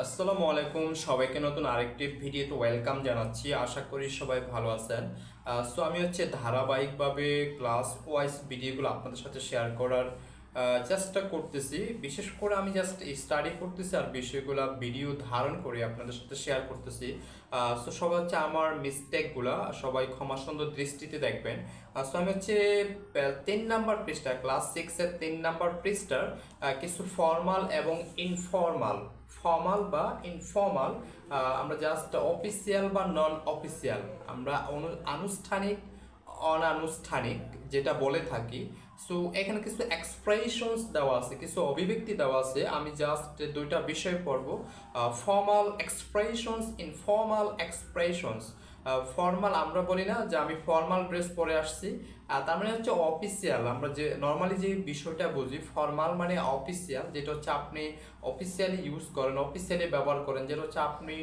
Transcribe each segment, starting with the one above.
আসসালামু আলাইকুম, সবাইকে নতুন আরেকটি ভিডিওতে ওয়েলকাম জানাচ্ছি। আশা করি সবাই ভালো আছেন। সো আমি ধারাবাহিকভাবে ক্লাস ওয়াইজ ভিডিওগুলো আপনাদের সাথে শেয়ার করার চেষ্টা করতেছি। বিশেষ করে আমি জাস্ট স্টাডি করতেছি আর বিষয়গুলো ভিডিও ধারণ করে আপনাদের সাথে শেয়ার করতেছি। সো সবাই আমার মিস্টেকগুলো সবাই ক্ষমাসুন্দর দৃষ্টিতে দেখবেন। সো আমি 3 নাম্বার পৃষ্ঠা, ক্লাস 6-এর 3 নাম্বার পৃষ্ঠার কিছু ফর্মাল এবং ইনফর্মাল, ফর্মাল বা ইনফর্মাল, আমরা জাস্ট অফিসিয়াল বা নন অফিসিয়াল, আমরা আনুষ্ঠানিক অনানুষ্ঠানিক যেটা বলে থাকি। সো এখানে কিছু এক্সপ্রেশনস দেওয়া আছে, কিছু অভিব্যক্তি দেওয়া আছে। আমি জাস্ট দুইটা বিষয় পড়ব, formal expressions, informal expressions. Formal আমরা বলি না যে আমি ফর্মাল ড্রেস পরে আসছি, তার মানে অফিসিয়াল। আমরা যে নর্মালি যে বিষয়টা বুঝি, ফর্মাল মানে অফিসিয়াল, যেটা আপনি অফিসিয়ালি ইউজ করেন, অফিসিয়ালি ব্যবহার করেন, যেটা আপনি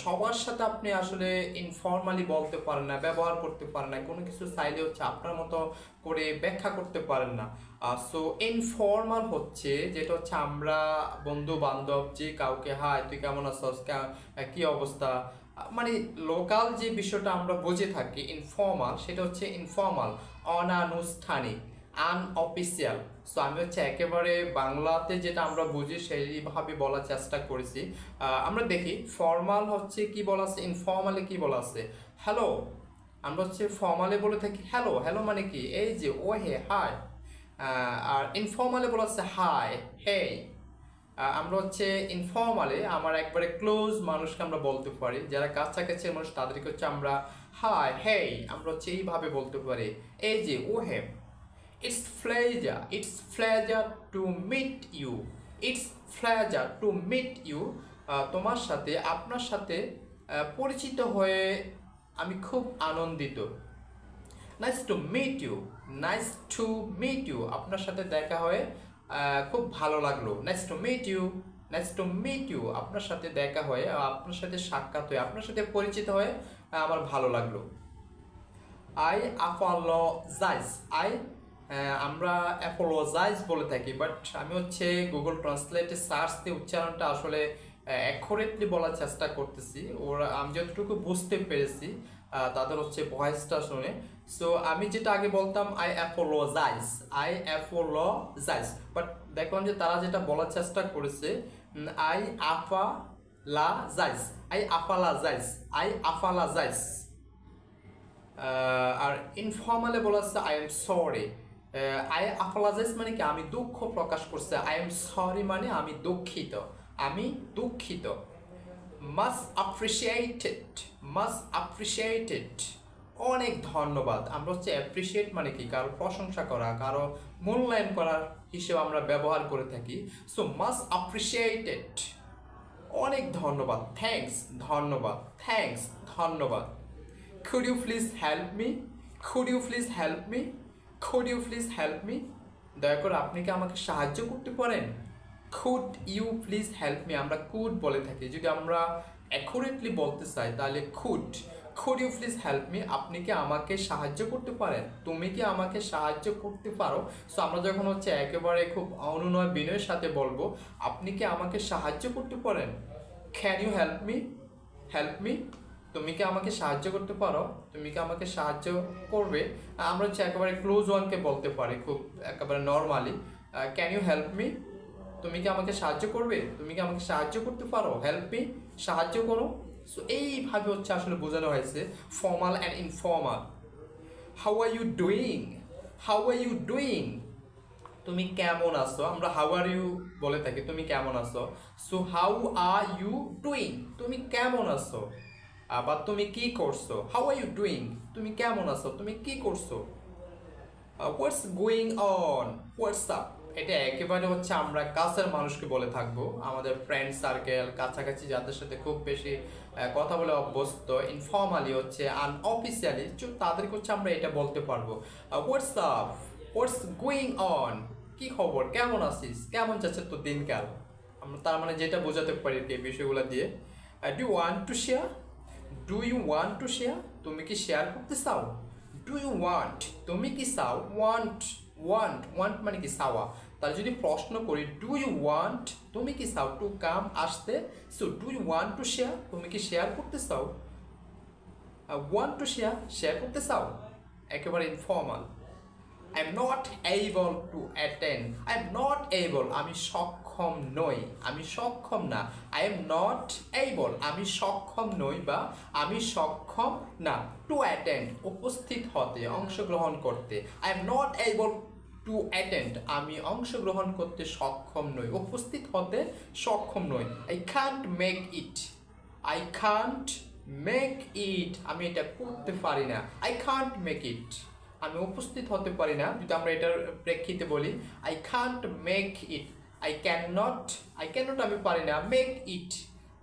সবার সাথে আপনি আসলে ইনফর্মালি বলতে পারেন না, ব্যবহার করতে পারেন না, কোনো কিছু চাইলে আপনার মতো করে ব্যাখ্যা করতে পারেন না। সো ইনফর্মাল যেটা আমরা বন্ধু বান্ধব যে কাউকে, হাই তুই কেমন আছস, কি অবস্থা, মানে লোকাল যে বিষয়টা আমরা বুঝে থাকি ইনফর্মাল, সেটা ইনফর্মাল, অনানুষ্ঠানিক, আনঅফিসিয়াল। সো আমি একেবারে বাংলাতে যেটা আমরা বুঝি সেইভাবে বলার চেষ্টা করেছি। আমরা দেখি ফর্মাল কি বলা আছে, ইনফর্মালে কি বলা আছে। হ্যালো, আমরা ফর্মালে বলে থাকি হ্যালো। হ্যালো মানে কি, এই যে ও হে, হাই। আর ইনফর্মালে বলা আছে হাই, হে। আমরা ইনফর্মালে আমার একবারে ক্লোজ মানুষকে আমরা বলতে পারি, যারা কাছাকাছি মানুষ তাদেরকে আমরা হাই, হে, আমরা এইভাবে বলতে পারি। এই যে ও হে, it's pleasure to meet you, it's pleasure to meet you। তোমার সাথে, আপনার সাথে পরিচিত হয়ে আমি খুব আনন্দিত। Nice to meet you, nice to meet you, আপনার সাথে দেখা হয়ে খুব ভালো লাগলো। Nice to meet you, nice to meet you, আপনার সাথে দেখা হয়ে, আপনার সাথে সাক্ষাৎ হয়ে, আপনার সাথে পরিচিত হয়ে আমার ভালো লাগলো। আই অ্যাপোলোজাইজ, আমরা অ্যাপোলোজাইজ বলে থাকি, বাট আমি গুগল ট্রান্সলেটে সার্চ দিয়ে উচ্চারণটা আসলে অ্যাকুরেটলি বলার চেষ্টা করতেছি। ওরা আমি যতটুকু বুঝতে পেরেছি তাদের ভয়েসটা শুনে। সো আমি যেটা আগে বলতাম I apologise, I apologise, but দেখুন যে তারা যেটা বলার চেষ্টা করেছে I apologise, I apologise, I apologise. আর ইনফর্মালে বলা হচ্ছে I am sorry. I apologise মানে কি, আমি দুঃখ প্রকাশ করছি। আই এম সরি মানে আমি দুঃখিত, আমি দুঃখিত। মাস্ট অ্যাপ্রিসিয়েটেড, মাস্ট অ্যাপ্রিসিয়েটেড, অনেক ধন্যবাদ। আমরা অ্যাপ্রিসিয়েট মানে কি, কারো প্রশংসা করা, কারো মূল্যায়ন করার হিসেবে আমরা ব্যবহার করে থাকি। সো মাস্ট অ্যাপ্রিসিয়েটেড, অনেক ধন্যবাদ। থ্যাঙ্কস, ধন্যবাদ। থ্যাঙ্কস, ধন্যবাদ। Could you please help me? Could you please help me? Could you please help me? দয়া করে আপনি কি আমাকে সাহায্য করতে পারেন? Could you please help me, আমরা could বলে থাকি। যদি আমরা অ্যাকুরেটলি বলতে চাই তাহলে could you please help me, আপনি কি আমাকে সাহায্য করতে পারেন, তুমি কি আমাকে সাহায্য করতে পারো। সো আমরা যখন একেবারে খুব অনুনয় বিনয়ের সাথে বলবো আপনি কি আমাকে সাহায্য করতে পারেন। Can you help me? Help me, তুমি কি আমাকে সাহায্য করতে পারো, তুমি কি আমাকে সাহায্য করবে। আমরা একেবারে ক্লোজ ওয়ানকে বলতে পারি খুব একেবারে normally, can you help me, তুমি কি আমাকে সাহায্য করবে, তুমি কি আমাকে সাহায্য করতে পারো। হেল্প মি, সাহায্য করো। সো এইভাবে আসলে বোঝানো হয়েছে formal and informal. How are you doing, how are you doing, তুমি কেমন আছো। আমরা হাউ আর ইউ বলে থাকি, তুমি কেমন আছো। So how are you doing, তুমি কেমন আছো। আবার তুমি কি করছো, হাউ আর ইউ ডুইং, তুমি কেমন আছো, তুমি কি করছো। What's going on, what's up, এটা একেবারে আমরা কাছের মানুষকে বলে থাকবো, আমাদের ফ্রেন্ড সার্কেল, কাছাকাছি যাদের সাথে খুব বেশি কথা বলে অভ্যস্ত। ইনফর্মালি আনঅফিসিয়ালি তাদেরকে আমরা এটা বলতে পারবো। What's up, what's going on, কি খবর, কেমন আছিস, কেমন যাচ্ছে তো দিনকাল। আমরা তার মানে যেটা বোঝাতে পারি এই বিষয়গুলো দিয়ে। Do want to share, do you want to share, তুমি কি শেয়ার করতে চাও। ডু ইউ ওয়ান্ট, তুমি কি চাও। ওয়ান্ট, ওয়ান্ট, ওয়ান্ট মানে কি চাওয়া। তাহলে যদি প্রশ্ন করি ডু ইউ ওয়ান্ট, তুমি কি চাও, টু কাম আসতে, so do you want to share, তুমি কি শেয়ার করতে চাও, ওয়ান্ট টু শেয়ার, শেয়ার করতে চাও, একেবারে informal. I am not able to attend, I am not able, আমি সক্ষম নই, আমি সক্ষম না, আই এম নট এইবল, আমি সক্ষম নই বা আমি সক্ষম না, টু অ্যাটেন্ড, উপস্থিত হতে, অংশগ্রহণ করতে, I am not able to attend, আমি অংশগ্রহণ করতে সক্ষম নই, উপস্থিত হতে সক্ষম নই, I can't make it, I can't make it, আমি এটা করতে পারি না, আই ক্যান্ট মেক ইট, আমি উপস্থিত হতে পারি না। যদি আমরা এটার প্রেক্ষিতে বলি I can't make it, I can not, I can not আমি পারি না, মেক ইট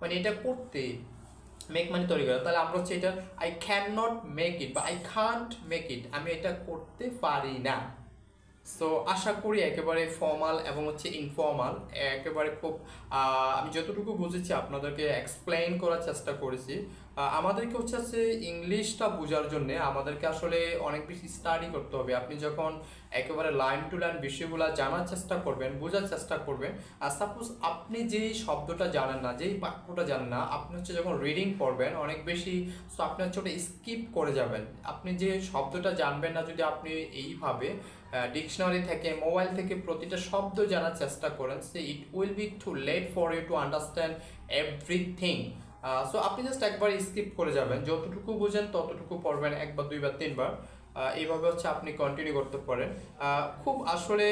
মানে এটা করতে, মেক মানে তৈরি করা, তাহলে আমরা হচ্ছে এটা I can not make it বা আই ক্যান্ট মেক ইট, আমি এটা করতে পারি না। সো আশা করি একেবারে ফর্মাল এবং হচ্ছে ইনফর্মাল একেবারে খুব আমি যতটুকু বুঝেছি আপনাদেরকে এক্সপ্লেইন করার চেষ্টা করেছি। আমাদেরকে হচ্ছে ইংলিশটা বোঝার জন্য আমাদেরকে আসলে অনেক বেশি স্টাডি করতে হবে। আপনি যখন একেবারে লাইন টু লাইন বিষয়গুলো জানার চেষ্টা করবেন, বোঝার চেষ্টা করবেন, আর সাপোজ আপনি যেই শব্দটা জানেন না, যেই বাক্যটা জানেন না, আপনি হচ্ছে যখন রিডিং করবেন অনেক বেশি, সো আপনি হচ্ছে ওটা স্কিপ করে যাবেন। আপনি যে শব্দটা জানবেন না, যদি আপনি এইভাবে ডিকশনারি থেকে, মোবাইল থেকে প্রতিটা শব্দ জানার চেষ্টা করেন, সে it will be too late for you to understand everything. So আপনি জাস্ট একবার স্কিপ করে যাবেন, যতটুকু বোঝেন ততটুকু পড়বেন, একবার দুইবার তিনবার, এইভাবে হচ্ছে আপনি কন্টিনিউ করতে পারেন। খুব আসলে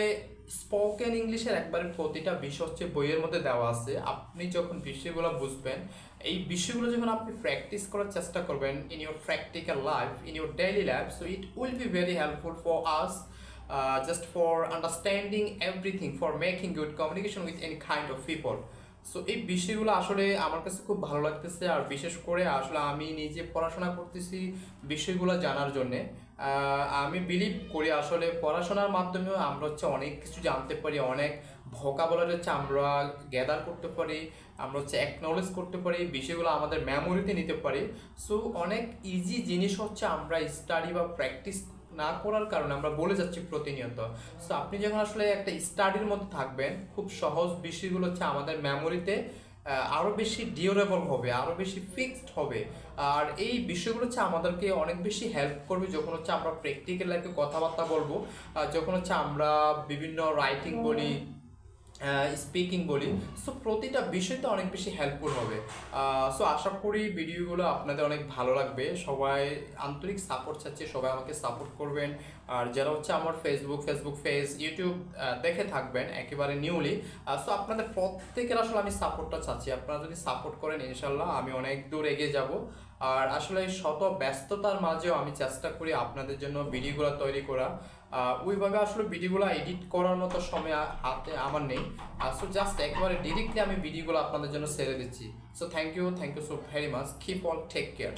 স্পোকেন ইংলিশের একবারে প্রতিটা বিষয় হচ্ছে বইয়ের মধ্যে দেওয়া আছে। আপনি যখন বিষয়গুলো বুঝবেন, এই বিষয়গুলো যখন আপনি প্র্যাকটিস করার চেষ্টা করবেন in your practical life, in your daily life, so it will be very helpful for us, just for understanding everything, for making good communication with any kind of people. So এই বিষয়গুলো আসলে আমার কাছে খুব ভালো লাগতেছে, আর বিশেষ করে আসলে আমি নিজে পড়াশোনা করতেছি বিষয়গুলো জানার জন্যে। আমি বিলিভ করি আসলে পড়াশোনার মাধ্যমেও আমরা হচ্ছে অনেক কিছু জানতে পারি, অনেক ভোকাবুলারি হচ্ছে আমরা গ্যাদার করতে পারি, আমরা হচ্ছে অ্যাকনলেজ করতে পারি, বিষয়গুলো আমাদের মেমোরিতে নিতে পারি। সো অনেক ইজি জিনিস হচ্ছে আমরা স্টাডি বা প্র্যাকটিস না করার কারণে আমরা বলে যাচ্ছি প্রতিনিয়ত। সো আপনি যখন আসলে একটা স্টাডির মধ্যে থাকবেন, খুব সহজ বিষয়গুলো হচ্ছে আমাদের মেমোরিতে আরও বেশি ডিউরেবল হবে, আরও বেশি ফিক্সড হবে। আর এই বিষয়গুলো হচ্ছে আমাদেরকে অনেক বেশি হেল্প করবে যখন হচ্ছে আমরা প্র্যাকটিক্যাল লাইফে কথাবার্তা বলবো, যখন হচ্ছে আমরা বিভিন্ন রাইটিং বলি, স্পিকিং বলি। সো প্রতিটা বিষয়তে অনেক বেশি হেল্পফুল হবে। সো আশা করি ভিডিওগুলো আপনাদের অনেক ভালো লাগবে। সবাই আন্তরিক সাপোর্ট চাচ্ছি, সবাই আমাকে সাপোর্ট করবেন। আর যারা হচ্ছে আমার ফেসবুক পেজ, ইউটিউব দেখে থাকবেন একেবারে নিউলি, সো আপনাদের প্রত্যেকের আসলে আমি সাপোর্টটা চাচ্ছি। আপনারা যদি সাপোর্ট করেন ইনশাল্লাহ আমি অনেক দূর এগিয়ে যাব। আর আসলে শত ব্যস্ততার মাঝেও আমি চেষ্টা করি আপনাদের জন্য ভিডিওগুলো তৈরি করা। ওইভাবে আসলে ভিডিওগুলো এডিট করার মতো সময় হাতে আমার নেই। সো জাস্ট একবারে ডিরেক্টলি আমি ভিডিওগুলো আপনাদের জন্য ছেড়ে দিচ্ছি। So thank you so very much, keep on, take care.